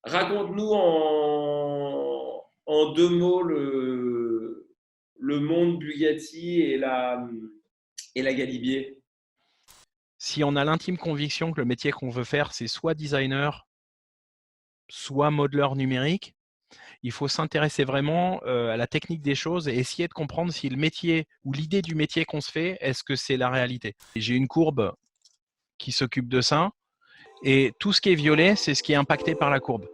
Raconte-nous en deux mots le monde Bugatti et la Galibier. Si on a l'intime conviction que le métier qu'on veut faire, c'est soit designer, soit modeleur numérique, il faut s'intéresser vraiment à la technique des choses et essayer de comprendre si le métier ou l'idée du métier qu'on se fait, est-ce que c'est la réalité. J'ai une courbe qui s'occupe de ça et tout ce qui est violet, c'est ce qui est impacté par la courbe.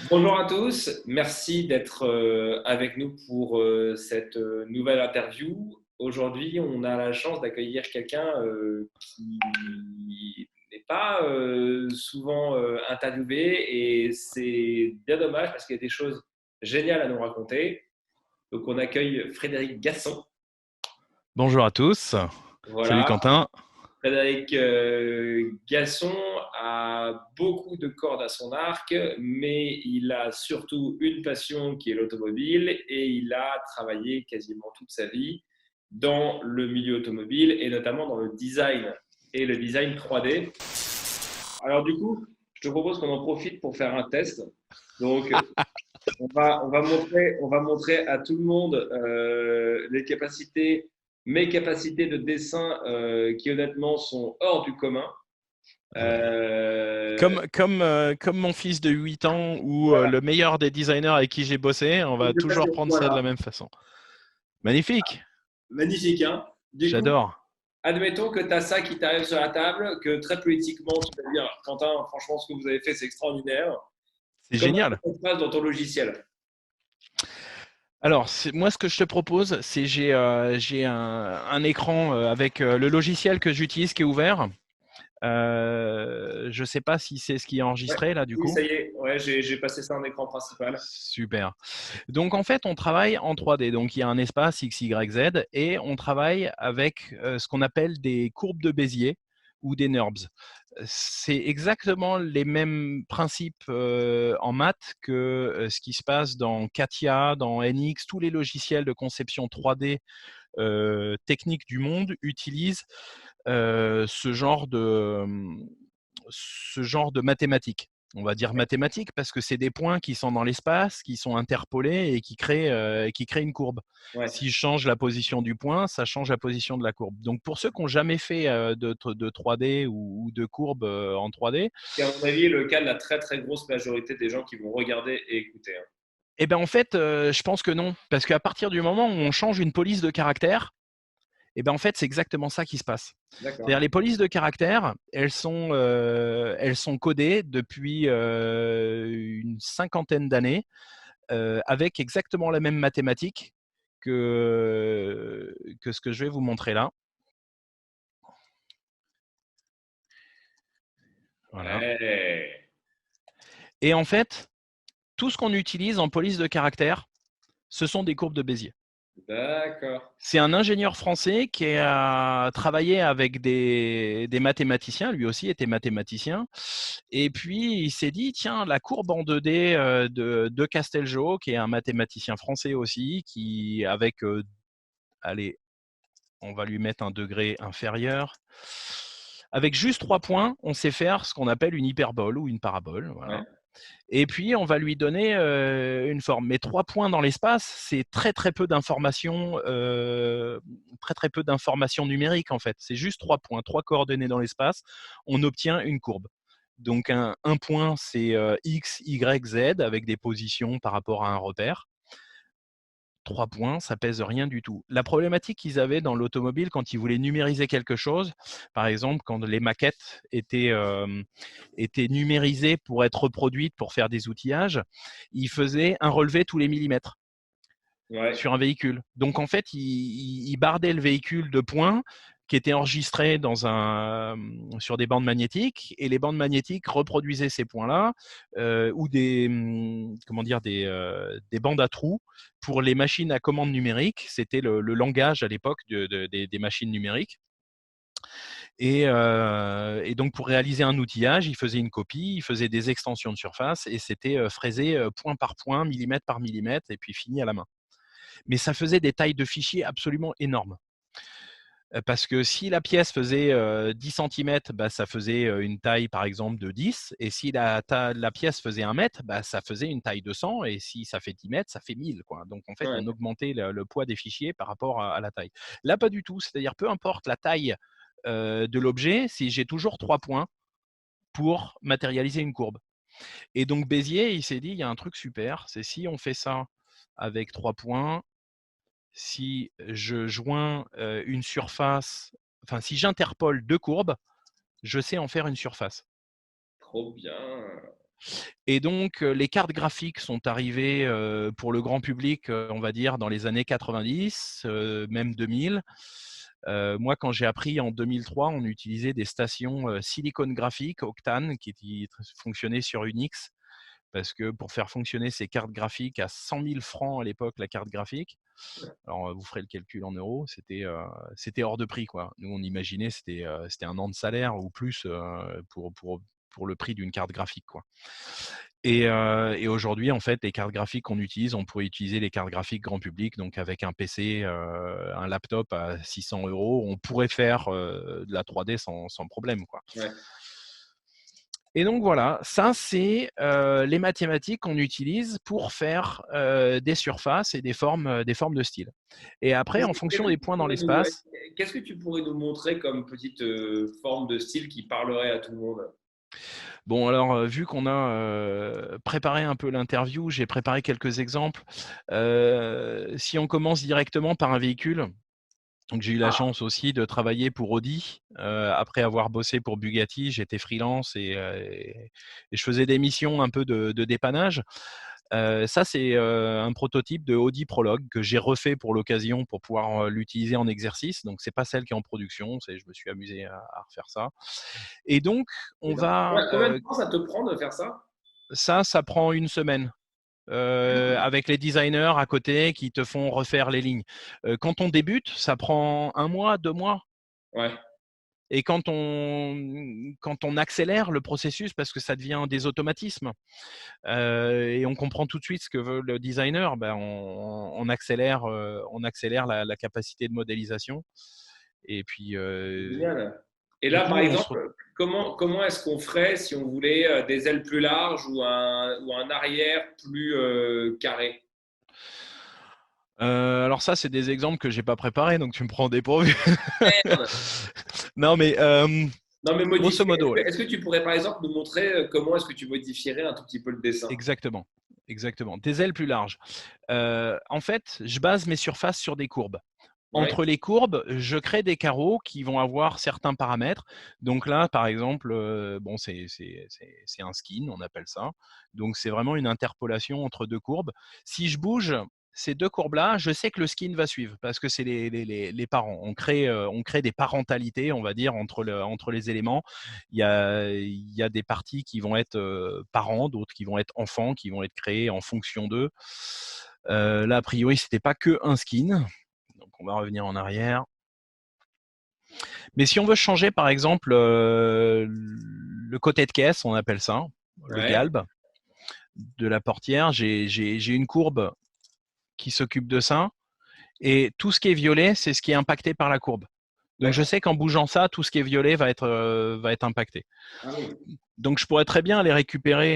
Bonjour à tous, merci d'être avec nous pour cette nouvelle interview. Aujourd'hui, on a la chance d'accueillir quelqu'un qui n'est pas souvent interviewé et c'est bien dommage parce qu'il y a des choses géniales à nous raconter. Donc, on accueille Frédéric Gasson. Bonjour à tous. Salut Voilà, Quentin. Frédéric Gasson a beaucoup de cordes à son arc, mais il a surtout une passion qui est l'automobile et il a travaillé quasiment toute sa vie dans le milieu automobile et notamment dans le design et le design 3D. Alors du coup, je te propose qu'on en profite pour faire un test. Donc, on va montrer à tout le monde mes capacités de dessin qui honnêtement sont hors du commun. Ah ouais. Euh, Comme mon fils de 8 ans ou voilà, le meilleur des designers avec qui j'ai bossé, on va toujours prendre ça de voilà. la même façon. Magnifique, Magnifique, hein? Du coup, j'adore. admettons que tu as ça qui t'arrive sur la table, que très politiquement, tu vas dire, Quentin, franchement, ce que vous avez fait, c'est extraordinaire. C'est Comment génial. ça se passe dans ton logiciel? Alors, moi, ce que je te propose, c'est j'ai un écran avec le logiciel que j'utilise qui est ouvert. Je ne sais pas si c'est ce qui est Ouais. enregistré là, du Oui, coup. ça y est, ouais, j'ai passé ça en écran principal. Super. Donc, en fait, on travaille en 3D. Donc, il y a un espace X, Y, Z et on travaille avec ce qu'on appelle des courbes de Bézier ou des NURBS. C'est exactement les mêmes principes en maths que ce qui se passe dans CATIA, dans NX. Tous les logiciels de conception 3D technique du monde utilisent ce genre de mathématiques. On va dire mathématiques parce que c'est des points qui sont dans l'espace, qui sont interpolés et qui créent une courbe. Ouais. Si je change la position du point, ça change la position de la courbe. Donc pour ceux qui n'ont jamais fait de 3D ou de courbe en 3D, C'est à mon avis le cas de la très très grosse majorité des gens qui vont regarder et écouter, hein. eh ben en fait, je pense que non. Parce qu'à partir du moment où on change une police de caractère, eh ben en fait, c'est exactement ça qui se passe. C'est-à-dire D'accord. les polices de caractère, elles sont codées depuis une cinquantaine d'années avec exactement la même mathématique que ce que je vais vous montrer là. Voilà. Ouais. Et en fait, tout ce qu'on utilise en police de caractère, ce sont des courbes de Bézier. D'accord. C'est un ingénieur français qui a travaillé avec des mathématiciens, lui aussi était mathématicien. Et puis, il s'est dit, tiens, la courbe en 2D de Castelgio, qui est un mathématicien français aussi, qui, avec, allez, on va lui mettre un degré inférieur. Avec juste 3 points, on sait faire ce qu'on appelle une hyperbole ou une parabole. Ouais. Voilà. Et puis, on va lui donner une forme. Mais 3 points dans l'espace, c'est très, très peu d'informations numériques, en fait. C'est juste 3 points, 3 coordonnées dans l'espace. On obtient une courbe. Donc, un point, c'est X, Y, Z, avec des positions par rapport à un repère. 3 points, ça pèse rien du tout. La problématique qu'ils avaient dans l'automobile quand ils voulaient numériser quelque chose, par exemple, quand les maquettes étaient numérisées pour être reproduites, pour faire des outillages, ils faisaient un relevé tous les millimètres Ouais. sur un véhicule. Donc, en fait, ils bardaient le véhicule de points qui étaient enregistrés sur des bandes magnétiques, et les bandes magnétiques reproduisaient ces points-là, ou des bandes à trous pour les machines à commande numérique. C'était le langage à l'époque des machines numériques. Et donc, pour réaliser un outillage, ils faisaient une copie, ils faisaient des extensions de surface, et c'était fraisé point par point, millimètre par millimètre, et puis fini à la main. Mais ça faisait des tailles de fichiers absolument énormes. Parce que si la pièce faisait 10 centimètres, bah, ça faisait une taille, par exemple, de 10. Et si la pièce faisait 1 mètre, bah, ça faisait une taille de 100. Et si ça fait 10 mètres, ça fait 1000, quoi. Donc, en fait, Ouais. on augmentait le poids des fichiers par rapport à la taille. Là, pas du tout. C'est-à-dire, peu importe la taille de l'objet, si j'ai toujours 3 points pour matérialiser une courbe. Et donc, Bézier, il s'est dit, il y a un truc super, c'est si on fait ça avec 3 points, si je joins une surface, enfin, si j'interpole 2 courbes, je sais en faire une surface. Trop bien. Et donc, les cartes graphiques sont arrivées pour le grand public, on va dire, dans les années 90, même 2000. Moi, quand j'ai appris en 2003, on utilisait des stations Silicon Graphics, Octane, qui fonctionnaient sur Unix, parce que pour faire fonctionner ces cartes graphiques à 100 000 francs à l'époque, la carte graphique, alors vous ferez le calcul en euros, c'était hors de prix, quoi. Nous, on imaginait c'était un an de salaire ou plus pour le prix d'une carte graphique, quoi. Et aujourd'hui, en fait, les cartes graphiques qu'on utilise, on pourrait utiliser les cartes graphiques grand public, donc avec un PC, un laptop à 600 euros, on pourrait faire de la 3D sans problème, quoi. Ouais. Et donc voilà, ça c'est les mathématiques qu'on utilise pour faire des surfaces et des formes de style. Et après, en fonction des points dans l'espace, Qu'est-ce que tu pourrais nous montrer comme petite forme de style qui parlerait à tout le monde? bon alors vu qu'on a préparé un peu l'interview, j'ai préparé quelques exemples. Si on commence directement par un véhicule, donc j'ai eu la Ah, chance aussi de travailler pour Audi. Après avoir bossé pour Bugatti, j'étais freelance et je faisais des missions un peu de dépannage. Ça, c'est un prototype de Audi Prologue que j'ai refait pour l'occasion pour pouvoir l'utiliser en exercice. Donc, c'est pas celle qui est en production. Je me suis amusé à refaire ça. Et donc, on va. combien de temps ça te prend de faire ça? Ça prend une semaine. Avec les designers à côté qui te font refaire les lignes. Quand on débute, ça prend 1 mois, 2 mois. Ouais. Et quand on accélère le processus, parce que ça devient des automatismes, et on comprend tout de suite ce que veut le designer, ben on accélère la capacité de modélisation. Et puis, Génial. Et du là, coup, par on se exemple, comment est-ce qu'on ferait si on voulait des ailes plus larges ou un arrière plus carré? alors ça, c'est des exemples que j'ai pas préparés, donc tu me prends au dépourvu. Merde. Non, mais Non, mais grosso modifier. modo, Est-ce que tu pourrais, par exemple, nous montrer comment est-ce que tu modifierais un tout petit peu le dessin? exactement, exactement. Des ailes plus larges. En fait, je base mes surfaces sur des courbes. Ouais. Entre les courbes, je crée des carreaux qui vont avoir certains paramètres. Donc là, par exemple, bon, c'est un skin, on appelle ça. Donc c'est vraiment une interpolation entre 2 courbes. Si je bouge ces 2 courbes-là, je sais que le skin va suivre parce que c'est les parents. On crée des parentalités, on va dire, entre les éléments. Il y a des parties qui vont être parents, d'autres qui vont être enfants, qui vont être créés en fonction d'eux. Là, a priori, c'était pas que un skin. Donc, on va revenir en arrière. Mais si on veut changer, par exemple, le côté de caisse, on appelle ça, le Ouais. galbe de la portière, j'ai une courbe qui s'occupe de ça. Et tout ce qui est violet, c'est ce qui est impacté par la courbe. Donc, je D'accord. sais qu'en bougeant ça, tout ce qui est violet va être impacté. Ah oui. Donc, je pourrais très bien aller récupérer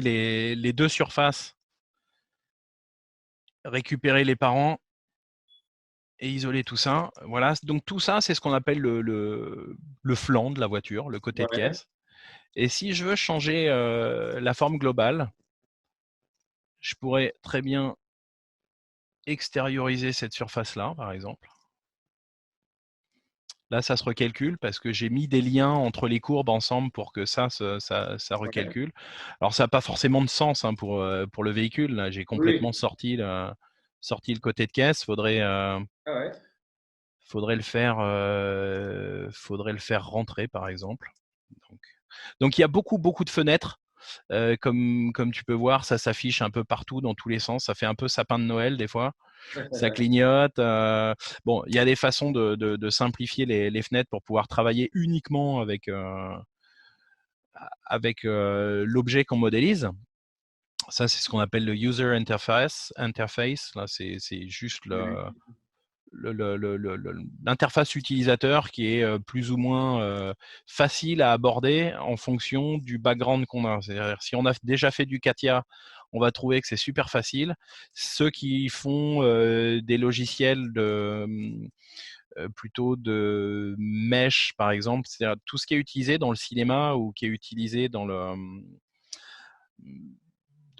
les 2 surfaces, récupérer les parents et isoler tout ça. Voilà. Donc tout ça, c'est ce qu'on appelle le flanc de la voiture, le côté de Ouais. caisse. Et si je veux changer la forme globale, je pourrais très bien extérioriser cette surface-là, par exemple. Là, ça se recalcule parce que j'ai mis des liens entre les courbes ensemble pour que ça Ouais. recalcule. Alors, ça n'a pas forcément de sens hein, pour le véhicule. Là, j'ai Oui. complètement sorti le côté de caisse. Ah ouais. Faudrait le faire rentrer, par exemple. Donc, donc il y a beaucoup, beaucoup de fenêtres. Comme tu peux voir, ça s'affiche un peu partout, dans tous les sens. Ça fait un peu sapin de Noël des fois. Ça clignote. Bon, il y a des façons de simplifier les fenêtres pour pouvoir travailler uniquement avec l'objet qu'on modélise. Ça, c'est ce qu'on appelle le user interface. Là, c'est juste Oui. l'interface utilisateur qui est plus ou moins facile à aborder en fonction du background qu'on a. C'est-à-dire, si on a déjà fait du CATIA, on va trouver que c'est super facile. Ceux qui font des logiciels plutôt de mesh, par exemple, c'est-à-dire tout ce qui est utilisé dans le cinéma ou qui est utilisé dans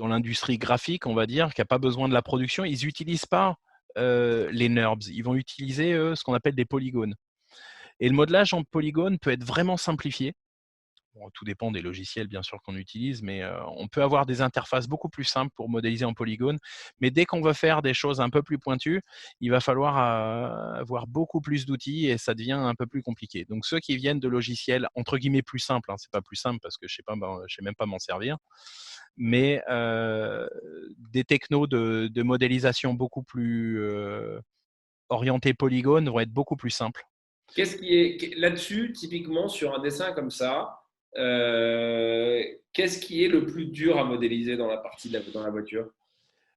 l'industrie graphique, on va dire, qui n'a pas besoin de la production, ils n'utilisent pas les NURBS. Ils vont utiliser ce qu'on appelle des polygones. Et le modelage en polygone peut être vraiment simplifié. Bon, tout dépend des logiciels, bien sûr, qu'on utilise, mais on peut avoir des interfaces beaucoup plus simples pour modéliser en polygone. Mais dès qu'on veut faire des choses un peu plus pointues, il va falloir avoir beaucoup plus d'outils et ça devient un peu plus compliqué. Donc, ceux qui viennent de logiciels, entre guillemets, plus simples, hein, c'est pas plus simple parce que je sais même pas m'en servir, mais des technos de modélisation beaucoup plus orientés polygone vont être beaucoup plus simples. Qu'est-ce qui est là-dessus, typiquement sur un dessin comme ça, qu'est-ce qui est le plus dur à modéliser dans la partie dans la voiture?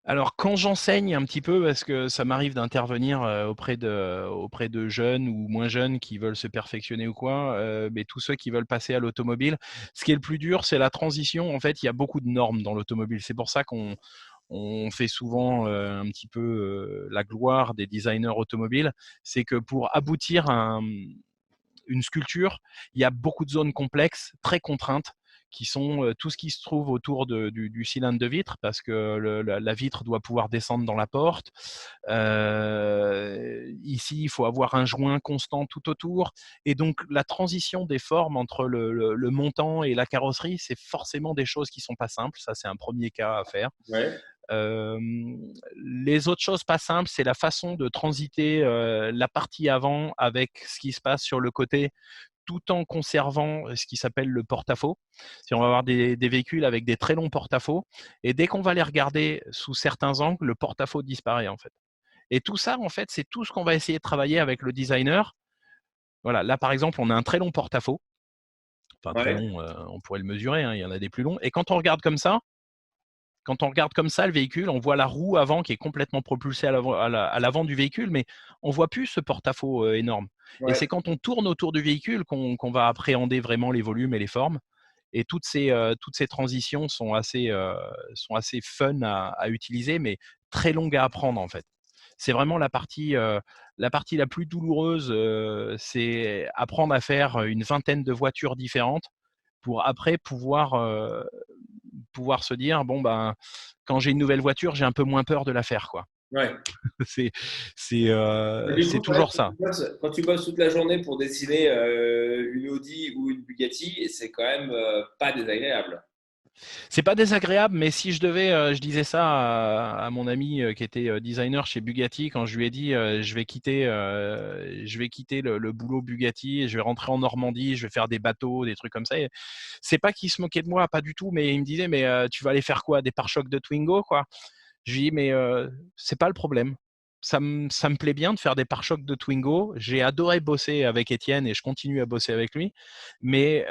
Alors, quand j'enseigne un petit peu, parce que ça m'arrive d'intervenir auprès de jeunes ou moins jeunes qui veulent se perfectionner ou quoi, mais tous ceux qui veulent passer à l'automobile, ce qui est le plus dur, c'est la transition. En fait, il y a beaucoup de normes dans l'automobile. C'est pour ça qu'on fait souvent un petit peu la gloire des designers automobiles. C'est que pour aboutir à une sculpture, il y a beaucoup de zones complexes, très contraintes, qui sont tout ce qui se trouve autour du cylindre de vitre, parce que la vitre doit pouvoir descendre dans la porte. Ici, il faut avoir un joint constant tout autour. Et donc, la transition des formes entre le montant et la carrosserie, c'est forcément des choses qui ne sont pas simples. Ça, c'est un premier cas à faire. Ouais. Les autres choses pas simples, c'est la façon de transiter la partie avant avec ce qui se passe sur le côté, tout en conservant ce qui s'appelle le porte-à-faux. Si on va avoir des véhicules avec des très longs porte-à-faux, et dès qu'on va les regarder sous certains angles, le porte-à-faux disparaît en fait. Et tout ça, en fait, c'est tout ce qu'on va essayer de travailler avec le designer. Voilà, là par exemple, on a un très long porte-à-faux. Enfin, très Ouais. long, on pourrait le mesurer, hein, il y en a des plus longs. Et quand on regarde comme ça, le véhicule, on voit la roue avant qui est complètement propulsée à l'avant du véhicule, mais on voit plus ce porte-à-faux énorme. Et Ouais. c'est quand on tourne autour du véhicule qu'on va appréhender vraiment les volumes et les formes. Et toutes ces transitions sont assez fun à utiliser, mais très longues à apprendre en fait. C'est vraiment la partie la plus douloureuse, c'est apprendre à faire une vingtaine de voitures différentes pour après pouvoir se dire bon ben quand j'ai une nouvelle voiture, j'ai un peu moins peur de la faire quoi. Ouais. c'est c'est Mais euh, du c'est coup, ouais, toujours ça. quand tu bosses toute la journée pour dessiner une Audi ou une Bugatti, c'est quand même pas désagréable. C'est pas désagréable, mais si je devais, je disais ça à mon ami qui était designer chez Bugatti quand je lui ai dit je vais quitter le boulot Bugatti et je vais rentrer en Normandie, je vais faire des bateaux, des trucs comme ça. Et c'est pas qu'il se moquait de moi, pas du tout, mais il me disait mais tu vas aller faire quoi, des pare-chocs de Twingo quoi. Je lui dis mais c'est pas le problème. Ça me plaît bien de faire des pare-chocs de Twingo. J'ai adoré bosser avec Étienne et je continue à bosser avec lui, mais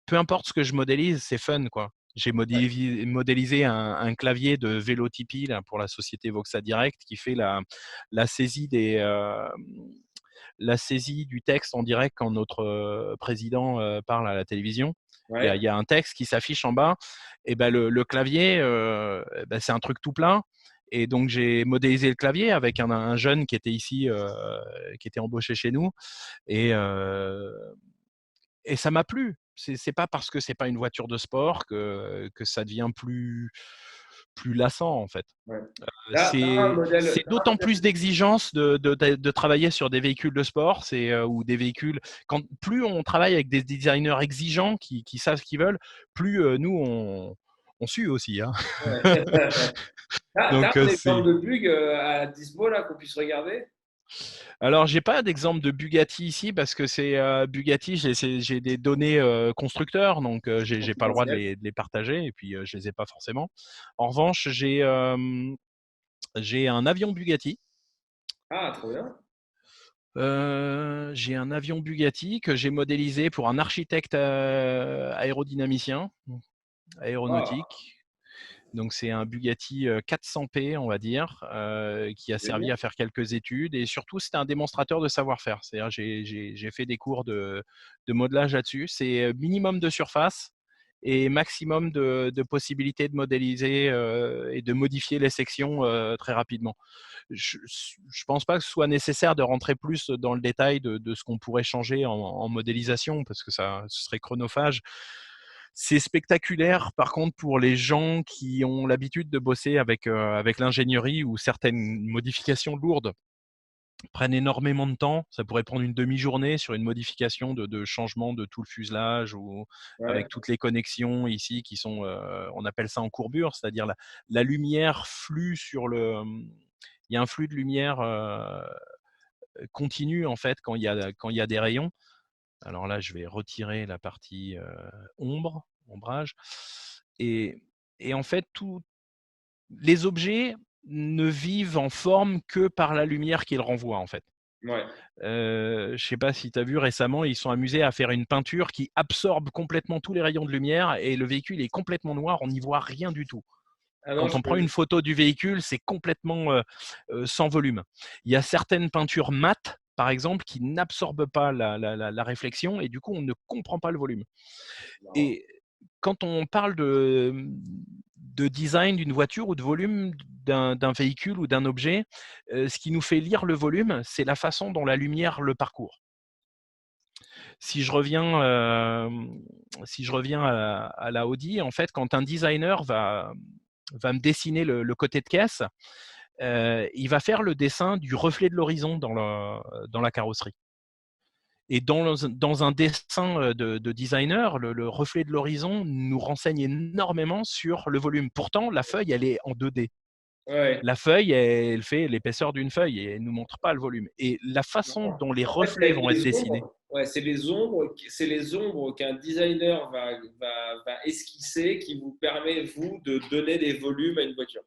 peu importe ce que je modélise, c'est fun, quoi. J'ai modélisé un clavier de vélo Tipeee là, pour la société Voxa Direct qui fait la saisie la saisie du texte en direct quand notre président parle à la télévision. Ouais. Il y a un texte qui s'affiche en bas, et ben le clavier, ben c'est un truc tout plein. Et donc j'ai modélisé le clavier avec un jeune qui était ici, qui était embauché chez nous, et, euh, et ça m'a plu. C'est pas parce que c'est pas une voiture de sport que ça devient plus lassant en fait. Ouais. T'as un C'est modèle, d'autant plus d'exigence de travailler sur des véhicules de sport, ou des véhicules. Plus on travaille avec des designers exigeants qui savent ce qu'ils veulent, plus nous on sue aussi, hein. ouais. T'as Donc un exemple c'est. de bug à dispo là qu'on puisse regarder? Alors, j'ai pas d'exemple de Bugatti ici parce que c'est Bugatti, j'ai des données constructeurs, donc j'ai pas le droit de Confidentiel. les partager et puis je les ai pas forcément. En revanche, j'ai un avion Bugatti. Ah, trop bien. J'ai un avion Bugatti que j'ai modélisé pour un architecte aérodynamicien, Ah, aéronautique. Donc, c'est un Bugatti 400p, on va dire, qui a servi à faire quelques études. Et surtout, c'était un démonstrateur de savoir-faire. C'est-à-dire, j'ai fait des cours de modelage là-dessus. C'est minimum de surface et maximum de possibilités de modéliser et de modifier les sections très rapidement. Je ne pense pas que ce soit nécessaire de rentrer plus dans le détail de ce qu'on pourrait changer en modélisation, parce que ce serait chronophage. C'est spectaculaire, par contre, pour les gens qui ont l'habitude de bosser avec l'ingénierie, où certaines modifications lourdes prennent énormément de temps. Ça pourrait prendre une demi-journée sur une modification de changement de tout le fuselage, ou avec Ouais. toutes les connexions ici qui sont, on appelle ça en courbure, c'est-à-dire la lumière flue sur le… Il y a un flux de lumière continu, en fait, quand il y a des rayons. Alors là, je vais retirer la partie ombrage. Et, en fait, les objets ne vivent en forme que par la lumière qu'ils renvoient, en fait. Ouais. Je ne sais pas si tu as vu récemment, ils sont amusés à faire une peinture qui absorbe complètement tous les rayons de lumière, et le véhicule est complètement noir, on n'y voit rien du tout. Ah non, Quand on prend une photo du véhicule, c'est complètement sans volume. Il y a certaines peintures mates, par exemple, qui n'absorbent pas la réflexion, et du coup, on ne comprend pas le volume. non. Et quand on parle de design d'une voiture ou de volume d'un véhicule ou d'un objet, ce qui nous fait lire le volume, c'est la façon dont la lumière le parcourt. Si je reviens à la Audi, en fait, quand un designer va me dessiner le côté de caisse, il va faire le dessin du reflet de l'horizon dans la carrosserie. Et dans un dessin de designer, le reflet de l'horizon nous renseigne énormément sur le volume. Pourtant, la feuille, elle est en 2D. Ouais. La feuille, elle fait l'épaisseur d'une feuille et elle ne nous montre pas le volume. Et la façon Non. dont les En fait, reflets vont être les dessinés… ombres, ouais, c'est les ombres qu'un designer va esquisser qui vous permet, vous, de donner des volumes à une voiture.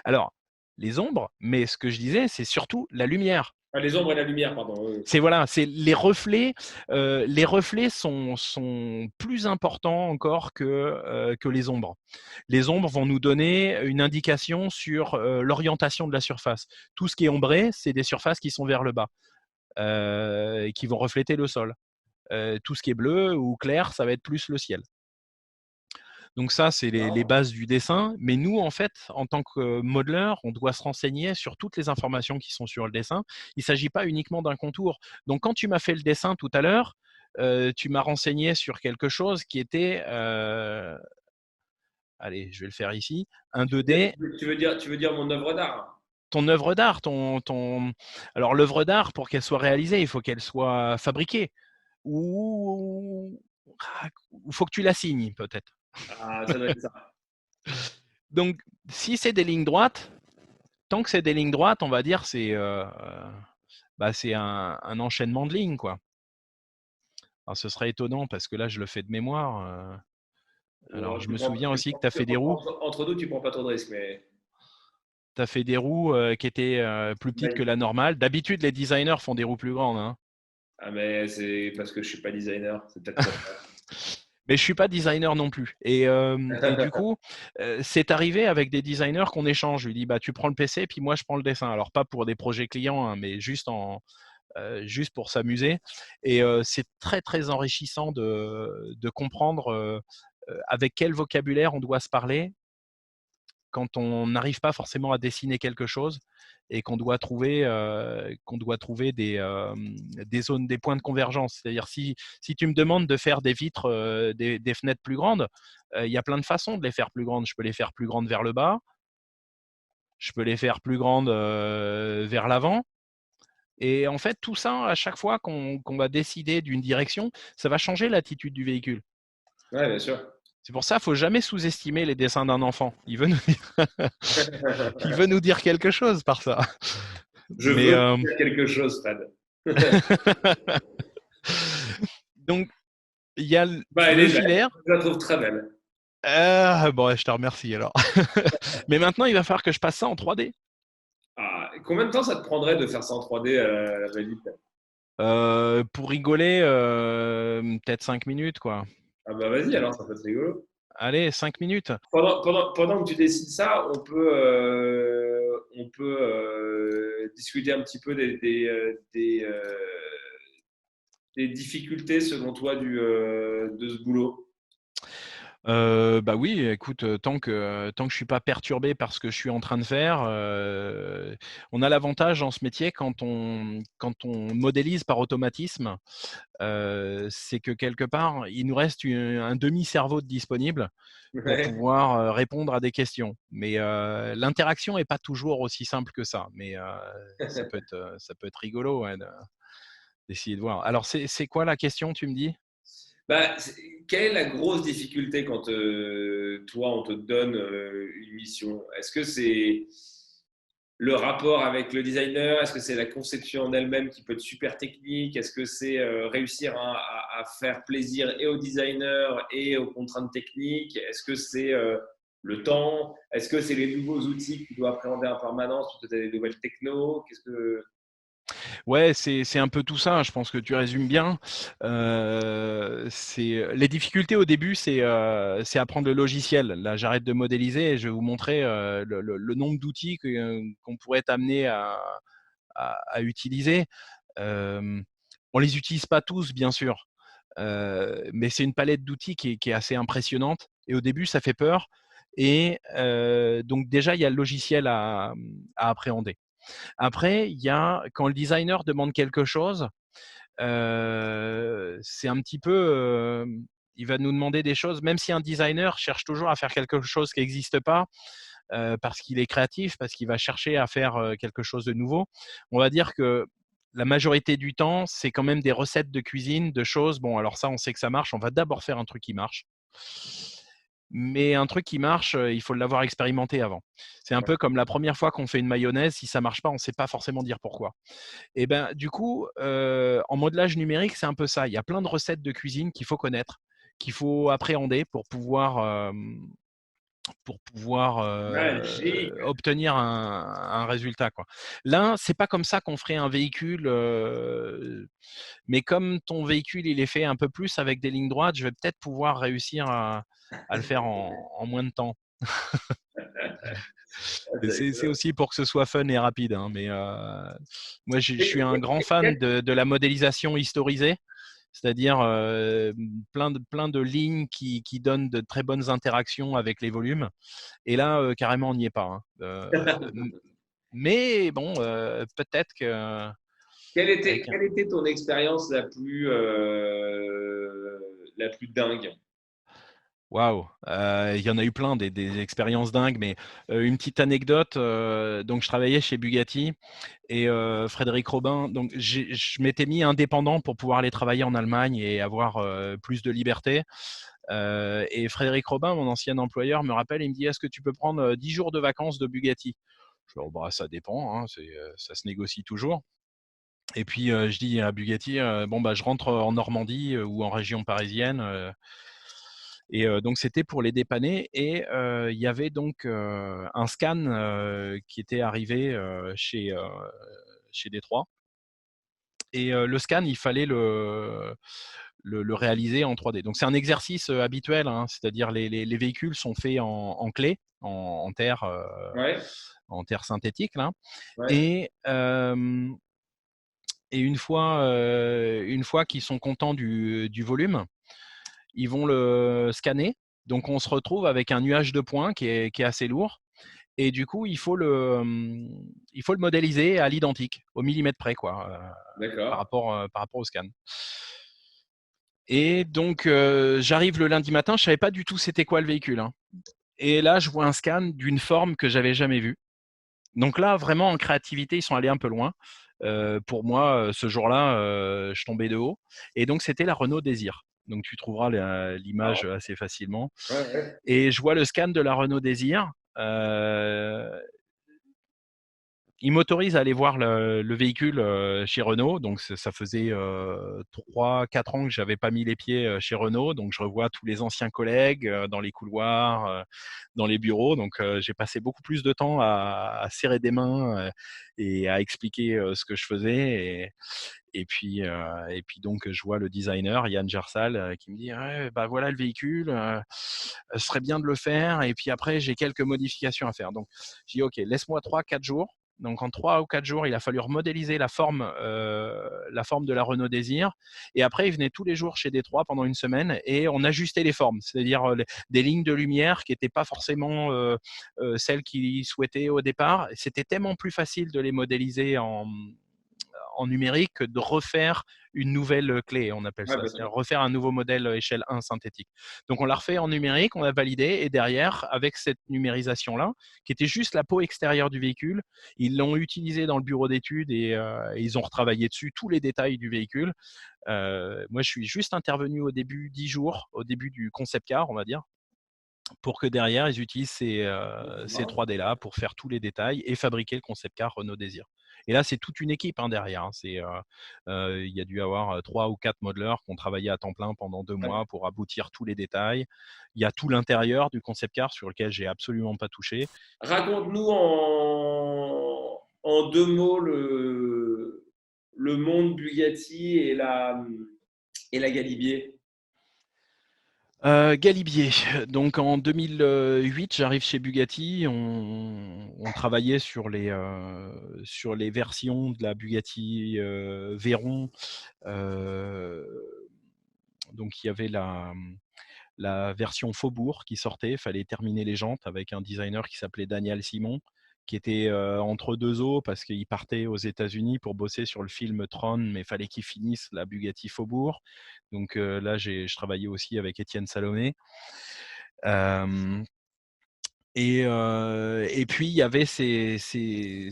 Alors, les ombres, mais ce que je disais, c'est surtout la lumière. Ah, les ombres et la lumière, pardon. Oui, oui. C'est les reflets. Les reflets sont plus importants encore que les ombres. Les ombres vont nous donner une indication sur l'orientation de la surface. Tout ce qui est ombré, c'est des surfaces qui sont vers le bas et qui vont refléter le sol. Tout ce qui est bleu ou clair, ça va être plus le ciel. Donc ça, c'est les Non. bases du dessin. Mais nous, en fait, en tant que modeleur, on doit se renseigner sur toutes les informations qui sont sur le dessin. Il ne s'agit pas uniquement d'un contour. Donc quand tu m'as fait le dessin tout à l'heure, tu m'as renseigné sur quelque chose qui était… allez, je vais le faire ici. Un 2D. Tu veux dire mon œuvre d'art? Ton œuvre d'art, alors l'œuvre d'art, pour qu'elle soit réalisée, il faut qu'elle soit fabriquée. Ou il faut que tu la signes, peut-être. Ah, ça doit être ça. Donc, si c'est des lignes droites, tant que c'est des lignes droites, on va dire c'est un enchaînement de lignes, quoi. Alors, ce serait étonnant parce que là, je le fais de mémoire. Alors, Ouais, je me souviens aussi que tu as fait des roues. entre nous, tu prends pas trop de risques, mais Tu as fait des roues qui étaient plus petites que la normale. D'habitude, les designers font des roues plus grandes, hein. ah, mais c'est parce que je suis pas designer, c'est peut-être pour Mais je suis pas designer non plus. Et du ça. coup, c'est arrivé avec des designers qu'on échange. Je lui dis, bah, tu prends le PC, puis moi, je prends le dessin. Alors, pas pour des projets clients, hein, mais juste pour s'amuser. Et c'est très, très enrichissant de comprendre avec quel vocabulaire on doit se parler quand on n'arrive pas forcément à dessiner quelque chose et qu'on doit trouver des zones, des points de convergence. C'est-à-dire, si tu me demandes de faire des vitres, des fenêtres plus grandes, il y a plein de façons de les faire plus grandes. Je peux les faire plus grandes vers le bas, je peux les faire plus grandes vers l'avant. Et en fait, tout ça, à chaque fois qu'on va décider d'une direction, ça va changer l'attitude du véhicule. Ouais, bien sûr. C'est pour ça qu'il ne faut jamais sous-estimer les dessins d'un enfant. Il veut nous dire quelque chose par ça. Je Mais veux dire quelque chose, Fred. donc, il y a Bah, elle le est belle. filaire. Je la trouve très belle. Bon, je te remercie alors. Mais maintenant, il va falloir que je passe ça en 3D. Ah, combien de temps ça te prendrait de faire ça en 3D à la va-vite? Pour rigoler, peut-être 5 minutes, quoi. Ah bah vas-y, alors ça peut être rigolo. Allez, 5 minutes. Pendant que tu décides ça, on peut discuter un petit peu des difficultés selon toi de ce boulot. Bah oui, écoute, tant que je suis pas perturbé par ce que je suis en train de faire, on a l'avantage dans ce métier quand on modélise par automatisme, c'est que quelque part, il nous reste un demi-cerveau de disponible pour Ouais. pouvoir, répondre à des questions. Mais, l'interaction est pas toujours aussi simple que ça. Mais, ça peut être rigolo, ouais, d'essayer de voir. Alors c'est quoi la question, tu me dis? Bah, quelle est la grosse difficulté quand toi, on te donne une mission? Est-ce que c'est le rapport avec le designer? Est-ce que c'est la conception en elle-même qui peut être super technique? Est-ce que c'est réussir à faire plaisir et au designer et aux contraintes techniques? Est-ce que c'est le temps? Est-ce que c'est les nouveaux outils que tu dois appréhender en permanence parce que tu as des nouvelles techno? Qu'est-ce que... Ouais, c'est un peu tout ça, je pense que tu résumes bien. Les difficultés au début, c'est apprendre le logiciel. Là, j'arrête de modéliser et je vais vous montrer, le nombre d'outils qu'on pourrait être amené à utiliser. On les utilise pas tous, bien sûr, mais c'est une palette d'outils qui est assez impressionnante et au début, ça fait peur et donc déjà, il y a le logiciel à appréhender. Après, il y a quand le designer demande quelque chose, c'est un petit peu, il va nous demander des choses, même si un designer cherche toujours à faire quelque chose qui n'existe pas, parce qu'il est créatif, parce qu'il va chercher à faire, quelque chose de nouveau. On va dire que la majorité du temps, c'est quand même des recettes de cuisine, de choses, bon alors ça, on sait que ça marche, on va d'abord faire un truc qui marche. Mais un truc qui marche, il faut l'avoir expérimenté avant. C'est un peu comme la première fois qu'on fait une mayonnaise, si ça marche pas, on ne sait pas forcément dire pourquoi. Et ben, du coup, en modelage numérique, c'est un peu ça. Il y a plein de recettes de cuisine qu'il faut connaître, qu'il faut appréhender pour pouvoir Magique! obtenir un résultat, quoi. Là, c'est pas comme ça qu'on ferait un véhicule, mais comme ton véhicule, il est fait un peu plus avec des lignes droites, je vais peut-être pouvoir réussir à le faire en moins de temps. Et c'est aussi pour que ce soit fun et rapide, hein, mais moi, je suis un grand fan de la modélisation historisée, c'est-à-dire plein de lignes qui donnent de très bonnes interactions avec les volumes. Et là, carrément, on n'y est pas, hein. Mais bon, peut-être que Quelle était, avec un quelle était ton expérience la plus dingue? waouh, il y en a eu plein des expériences dingues, mais une petite anecdote, donc je travaillais chez Bugatti et Frédéric Robin, donc je m'étais mis indépendant pour pouvoir aller travailler en Allemagne et avoir, plus de liberté, et Frédéric Robin, mon ancien employeur, me rappelle, il me dit: «Est-ce que tu peux prendre, 10 jours de vacances de Bugatti?» Je fais: «Oh bah, ça dépend, hein, ça se négocie toujours». Et puis, je dis à Bugatti, «Bon, bah, je rentre en Normandie, ou en région parisienne», et donc c'était pour les dépanner et il y avait donc, un scan, qui était arrivé, chez Détroit et le scan, il fallait le réaliser en 3D. Donc c'est un exercice, habituel, hein, c'est-à-dire les véhicules sont faits en clé, Ouais, en terre synthétique là ouais. et hem et une fois qu'ils sont contents du volume, ils vont le scanner. Donc on se retrouve avec un nuage de points qui est assez lourd et du coup, il faut le modéliser à l'identique, au millimètre près quoi, par D'accord. rapport, par rapport au scan. Et donc j'arrive le lundi matin, je savais pas du tout c'était quoi le véhicule, hein, et là, je vois un scan d'une forme que j'avais jamais vue. Donc là, vraiment en créativité, ils sont allés un peu loin. Pour moi, ce jour-là, je tombais de haut et donc c'était la Renault Désir. Donc tu trouveras l'image Alors, assez facilement ouais, ouais. et je vois le scan de la Renault Désir, heu il m'autorise à aller voir le véhicule chez Renault. Donc, ça faisait 3-4 ans que je n'avais pas mis les pieds chez Renault. Donc, je revois tous les anciens collègues dans les couloirs, dans les bureaux. Donc, j'ai passé beaucoup plus de temps à serrer des mains et à expliquer ce que je faisais. Et puis donc, je vois le designer, Yann Gersal, qui me dit ouais, bah voilà le véhicule, ce serait bien de le faire. Et puis après, j'ai quelques modifications à faire. Donc, j'ai dit ok, laisse-moi 3-4 jours. Donc, en 3 ou 4 jours, il a fallu remodéliser la forme de la Renault Désir. Et après, il venait tous les jours chez Détroit pendant une semaine et on ajustait les formes, c'est-à-dire des lignes de lumière qui n'étaient pas forcément celles qu'il souhaitait au départ. C'était tellement plus facile de les modéliser en numérique que de refaire une nouvelle clé, on appelle Ouais, ça, bien c'est-à-dire sûr. refaire un nouveau modèle échelle 1 synthétique. Donc on l'a refait en numérique, on a validé, et derrière, avec cette numérisation-là, qui était juste la peau extérieure du véhicule, ils l'ont utilisé dans le bureau d'études et ils ont retravaillé dessus tous les détails du véhicule. Moi, je suis juste intervenu au début 10 jours, au début du concept car, on va dire, pour que derrière, ils utilisent ces 3D-là pour faire tous les détails et fabriquer le concept car Renault Désir. Et là, c'est toute une équipe derrière. Hein. Il y a dû avoir 3 ou 4 modeleurs qui ont travaillé à temps plein pendant 2 Ouais. mois pour aboutir tous les détails. Il y a tout l'intérieur du concept car sur lequel j'ai absolument pas touché. Raconte-nous en deux mots le monde Bugatti et la Galibier. Galibier. Donc en 2008, j'arrive chez Bugatti. On travaillait sur les versions de la Bugatti Veyron. Euh, donc il y avait la version Faubourg qui sortait. Il fallait terminer les jantes avec un designer qui s'appelait Daniel Simon, qui était entre deux eaux parce qu'il partait aux États-Unis pour bosser sur le film Tron, mais il fallait qu'il finisse la Bugatti Faubourg. Donc là, je travaillais aussi avec Étienne Salomé. Et puis, il y avait ces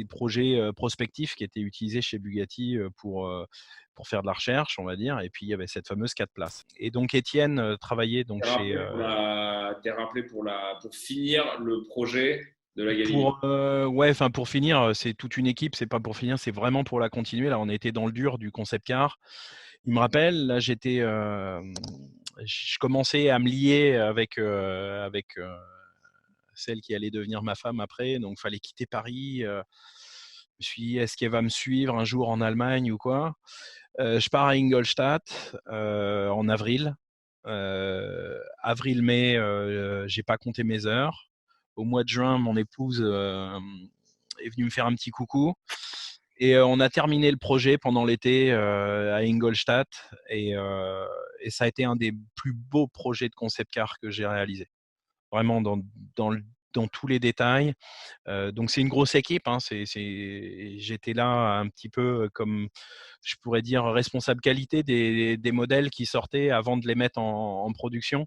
projets prospectifs qui étaient utilisés chez Bugatti pour faire de la recherche, on va dire. Et puis, il y avait cette fameuse 4 places. Et donc, Étienne travaillait donc chez. T'es rappelé pour finir le projet de la Galibier. Ouais, enfin, pour finir, c'est toute une équipe, c'est pas pour finir, c'est vraiment pour la continuer. Là, on était dans le dur du concept car. Il me rappelle, là, je commençais à me lier avec celle qui allait devenir ma femme après, donc il fallait quitter Paris. Je me suis dit, est-ce qu'elle va me suivre un jour en Allemagne ou quoi? Je pars à Ingolstadt en avril. Avril-mai, j'ai pas compté mes heures. Au mois de juin, mon épouse est venue me faire un petit coucou. Et on a terminé le projet pendant l'été à Ingolstadt. Et ça a été un des plus beaux projets de concept car que j'ai réalisé. Vraiment dans, dans tous les détails. Donc c'est une grosse équipe. Hein. J'étais là un petit peu comme, je pourrais dire, responsable qualité des modèles qui sortaient avant de les mettre en production.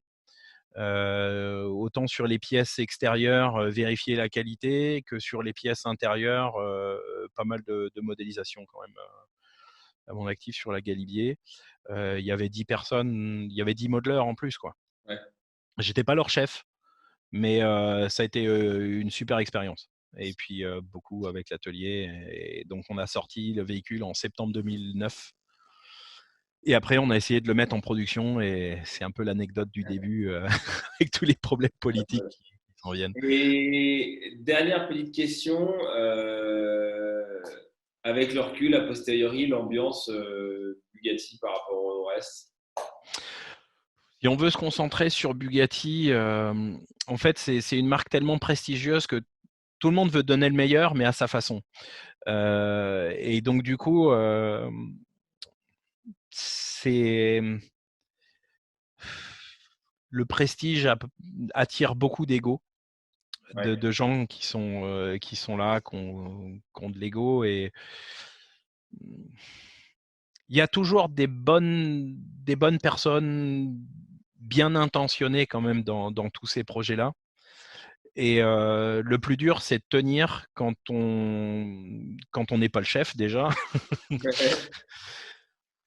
Autant sur les pièces extérieures, vérifier la qualité, que sur les pièces intérieures, pas mal de modélisation quand même à mon actif sur la Galibier. Il y avait 10 personnes, il y avait 10 modeleurs en plus, quoi. Ouais. J'étais pas leur chef, mais ça a été une super expérience. Et puis beaucoup avec l'atelier. Et donc on a sorti le véhicule en septembre 2009. Et après, on a essayé de le mettre en production. Et c'est un peu l'anecdote du début avec tous les problèmes politiques qui s'en viennent. Et dernière petite question, avec le recul, a posteriori, l'ambiance Bugatti par rapport au reste. Si on veut se concentrer sur Bugatti, en fait, c'est une marque tellement prestigieuse que tout le monde veut donner le meilleur, mais à sa façon. Et donc, du coup, c'est le prestige attire beaucoup d'ego, Ouais. de gens qui sont là, qui ont de l'ego. Et il y a toujours des bonnes personnes bien intentionnées quand même dans tous ces projets-là. Et le plus dur, c'est de tenir quand on n'est pas le chef déjà.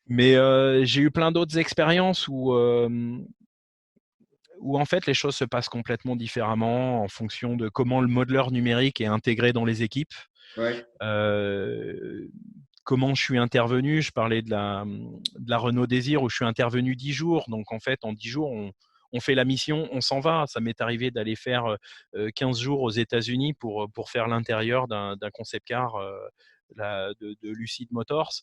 Mais j'ai eu plein d'autres expériences où en fait les choses se passent complètement différemment en fonction de comment le modeleur numérique est intégré dans les équipes. Ouais. Comment je suis intervenu? Je parlais de la Renault Désir où je suis intervenu 10 jours. Donc, en fait, en 10 jours, on fait la mission, on s'en va. Ça m'est arrivé d'aller faire 15 jours aux États-Unis pour faire l'intérieur d'un concept car de Lucid Motors.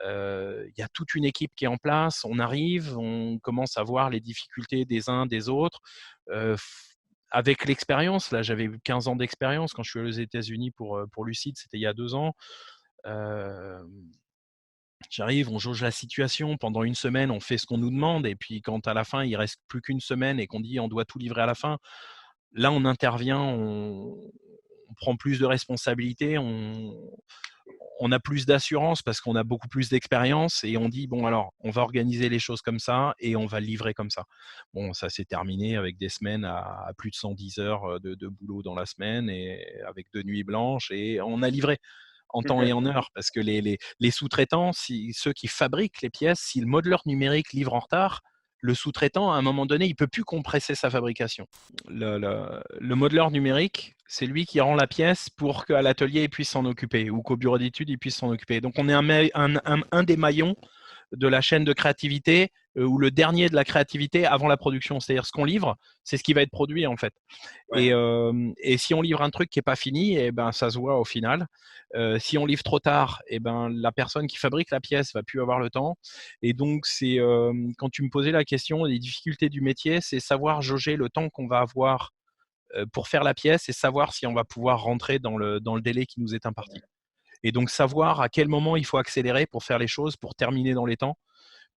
Il y a toute une équipe qui est en place. On arrive, on commence à voir les difficultés des uns, des autres. Avec l'expérience, là, j'avais 15 ans d'expérience quand je suis allé aux États-Unis pour Lucid, c'était il y a 2 ans. J'arrive, on jauge la situation. Pendant une semaine, on fait ce qu'on nous demande. Et puis, quand à la fin, il reste plus qu'une semaine et qu'on dit on doit tout livrer à la fin, là, on intervient, on prend plus de responsabilités, on a plus d'assurance parce qu'on a beaucoup plus d'expérience et on dit bon alors on va organiser les choses comme ça et on va le livrer comme ça. Bon, ça s'est terminé avec des semaines à plus de 110 heures de boulot dans la semaine et avec 2 nuits blanches et on a livré en temps et en heure parce que les sous-traitants, ceux qui fabriquent les pièces, si le modeleur numérique livre en retard, le sous-traitant, à un moment donné, il ne peut plus compresser sa fabrication. Le modeleur numérique, c'est lui qui rend la pièce pour qu'à l'atelier, il puisse s'en occuper ou qu'au bureau d'études, il puisse s'en occuper. Donc, on est un des maillons de la chaîne de créativité ou le dernier de la créativité avant la production. C'est-à-dire ce qu'on livre, c'est ce qui va être produit en fait. Ouais. Et si on livre un truc qui n'est pas fini, eh ben, ça se voit au final. Si on livre trop tard, eh ben, la personne qui fabrique la pièce va plus avoir le temps. Et donc, c'est quand tu me posais la question, les difficultés du métier, c'est savoir jauger le temps qu'on va avoir pour faire la pièce et savoir si on va pouvoir rentrer dans le délai qui nous est imparti. Et donc, savoir à quel moment il faut accélérer pour faire les choses, pour terminer dans les temps.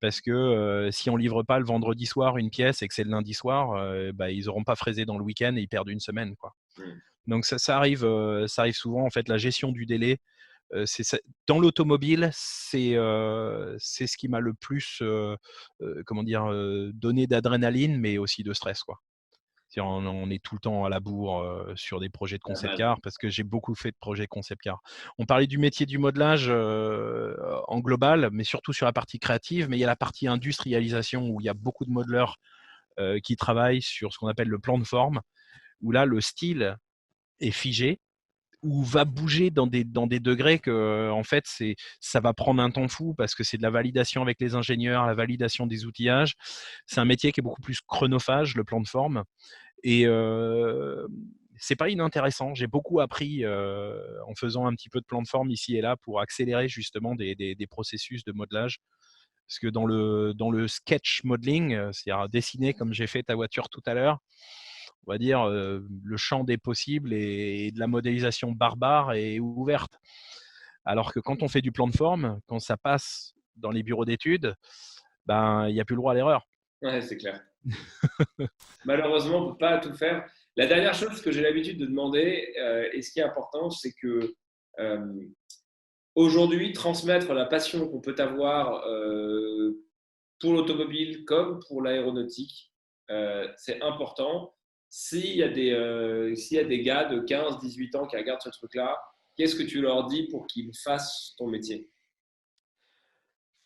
Parce que si on livre pas le vendredi soir une pièce et que c'est le lundi soir, bah, ils n'auront pas fraisé dans le week-end et ils perdent une semaine, quoi. Mm. Donc ça arrive souvent. En fait, la gestion du délai, dans l'automobile, c'est ce qui m'a le plus, comment dire, donné d'adrénaline, mais aussi de stress, quoi. On est tout le temps à la bourre sur des projets de La concept base. car parce que j'ai beaucoup fait de projets concept car. On parlait du métier du modelage en global, mais surtout sur la partie créative, mais il y a la partie industrialisation où il y a beaucoup de modeleurs qui travaillent sur ce qu'on appelle le plan de forme, où là, le style est figé, ou va bouger dans des degrés que, en fait, ça va prendre un temps fou parce que c'est de la validation avec les ingénieurs, la validation des outillages. C'est un métier qui est beaucoup plus chronophage, le plan de forme. Et c'est pas inintéressant. J'ai beaucoup appris en faisant un petit peu de plan de forme ici et là pour accélérer justement des processus de modelage. Parce que dans le sketch modeling, c'est-à-dire dessiner comme j'ai fait ta voiture tout à l'heure, on va dire le champ des possibles et de la modélisation barbare et ouverte. Alors que quand on fait du plan de forme, quand ça passe dans les bureaux d'études, ben il n'y a plus le droit à l'erreur. Ouais, c'est clair. Malheureusement, on ne peut pas tout faire. La dernière chose que j'ai l'habitude de demander, et ce qui est important, c'est que euh, aujourd'hui, transmettre la passion qu'on peut avoir pour l'automobile comme pour l'aéronautique, c'est important. S'il y a des gars de 15, 18 ans qui regardent ce truc-là, qu'est-ce que tu leur dis pour qu'ils fassent ton métier?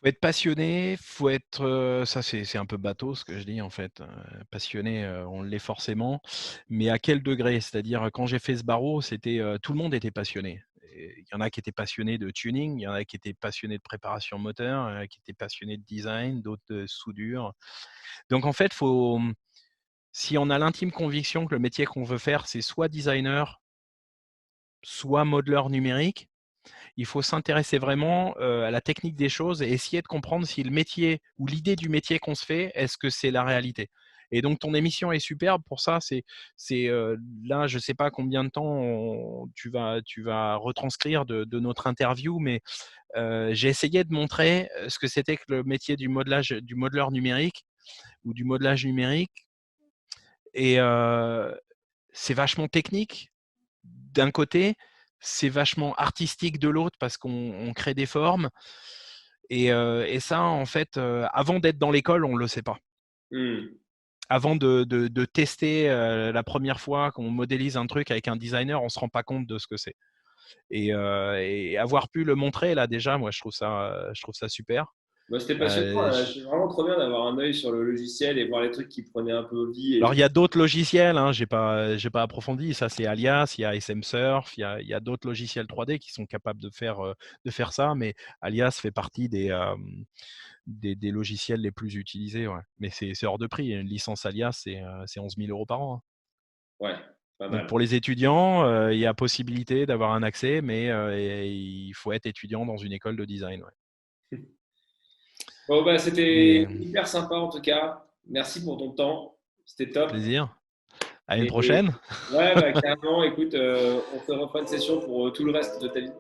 Faut être passionné, faut être, ça c'est un peu bateau ce que je dis en fait, passionné, on l'est forcément, mais à quel degré? C'est-à-dire, quand j'ai fait ce barreau, c'était, tout le monde était passionné. Et il y en a qui étaient passionnés de tuning, il y en a qui étaient passionnés de préparation moteur, il y en a qui étaient passionnés de design, d'autres de soudure. Donc en fait, si on a l'intime conviction que le métier qu'on veut faire, c'est soit designer, soit modeleur numérique, il faut s'intéresser vraiment à la technique des choses et essayer de comprendre si le métier ou l'idée du métier qu'on se fait, est-ce que c'est la réalité? Et donc ton émission est superbe pour ça. Là, je ne sais pas combien de temps tu vas retranscrire de notre interview, mais j'ai essayé de montrer ce que c'était que le métier du modelage, du modeleur numérique ou du modelage numérique. Et c'est vachement technique d'un côté, c'est vachement artistique de l'autre parce qu'on crée des formes. Et ça, en fait, avant d'être dans l'école, on ne le sait pas. Hmm. Avant de tester la première fois qu'on modélise un truc avec un designer, on ne se rend pas compte de ce que c'est. Et avoir pu le montrer, là, déjà, moi, je trouve ça super. Bah, c'était passionnant. Euh, C'est vraiment trop bien d'avoir un œil sur le logiciel et voir les trucs qui prenaient un peu vie et Alors, tout. il y a d'autres logiciels, hein, j'ai pas approfondi. Ça, c'est Alias, il y a SMSurf, il y a d'autres logiciels 3D qui sont capables de faire ça, mais Alias fait partie des logiciels les plus utilisés. Ouais. Mais c'est hors de prix. Une licence Alias, c'est 11 000 euros par an, hein. Ouais, pas Donc, mal. pour les étudiants, il y a possibilité d'avoir un accès, mais et il faut être étudiant dans une école de design. Ouais. Bon, bah, c'était Mais hyper sympa en tout cas. Merci pour ton temps. C'était top. plaisir. À une Et prochaine. ouais, bah, carrément, écoute, on se refera une session pour tout le reste de ta vie.